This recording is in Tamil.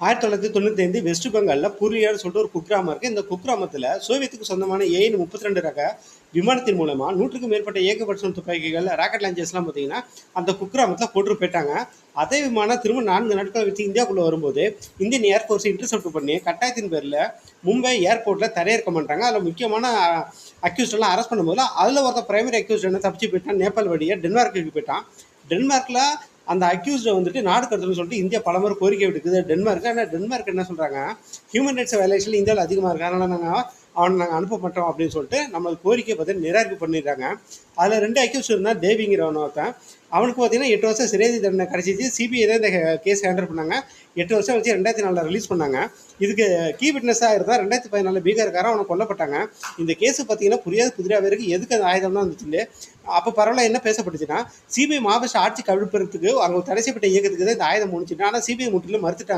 1995 வெஸ்ட் பெங்கால்ல புருலியான்னு சொல்லிட்டு ஒரு குக்கிராமம் இருக்கு. இந்த குக்கிராமத்தில் சோவியத்துக்கு சொந்தமான ஏஎன் 32 ரக விமானத்தின் மூலமா 100க்கும் மேற்பட்ட ஏகபட்சம் துப்பாக்கிகள் ராக்கெட் லான்ச்சர்ஸ்லாம் பார்த்தீங்கன்னா அந்த குக்கிராமத்தில் போட்டு போயிட்டாங்க. அதே விமானம் திரும்ப 4 நாட்கள் வச்சு இந்தியாவுக்குள்ள வரும்போது இந்தியன் ஏர்ஃபோர்ஸ் இன்டர்செப்ட் பண்ணி கட்டாயத்தின் பேரில் மும்பை ஏர்போர்ட்டில் தரையிறக்கம் பண்ணுறாங்க. அதில் முக்கியமான அக்யூஸ்டெல்லாம் அரெஸ்ட் பண்ணும்போது அதில் ஒருத்த பிரைமரி அக்யூஸ்ட் என்ன தப்பிச்சு போயிட்டான், நேபாள் வழியாக டென்மார்க்குக்கு போயிட்டான். டென்மார்க்கில் அந்த அக்யூஸ்டை வந்துட்டு நாடு கடத்தணும்னு சொல்லிட்டு இந்தியா பலமுறை கோரிக்கை விடுக்குது டென்மார்க்கு. ஆனால் டென்மார்க் என்ன சொல்கிறாங்க, ஹியூமன் ரைட்ஸ் வயலேஷன் இந்தியாவில் அதிகமாக இருக்குது, அதனால் நாங்கள் அனுப்ப மாட்டோம் அப்படின்னு சொல்லிட்டு நம்ம கோரிக்கை பார்த்தீங்கன்னா நிராகரிப்பு பண்ணிடுறாங்க. அதில் 2 அக்யூஸ்ட் இருந்தால் தேவிங்கிறவன் ஒருத்தன். அவனுக்கு பார்த்தீங்கன்னா 8 வருஷம் சிறை தண்டனை கிடச்சிச்சு. சிபிஐ தான் இந்த கேஸ் ஹேண்டில் பண்ணாங்க. 8 வருஷம் வச்சு 2004 ரிலீஸ் பண்ணாங்க. இதுக்கு கீ விட்னஸாக இருந்தால் 2014 பீகார்காரன் அவனை கொல்லப்பட்டாங்க. இந்த கேஸ் பார்த்தீங்கன்னா புரியாத புதிராகவே இருக்குது. எதுக்கு அந்த ஆயுதம் தான் வந்துச்சு. அப்போ பரவாயில்ல என்ன பேசப்பட்டுச்சுன்னா, சிபிஐ மாவட்ட ஆட்சி கவிழ்ப்பதற்கு அவங்க தடை செய்யப்பட்ட இயக்கத்துக்கு தான் இந்த ஆயுதம் முடிச்சுட்டு, ஆனால் சிபிஐ முற்றிலும் மறுத்துட்டாங்க.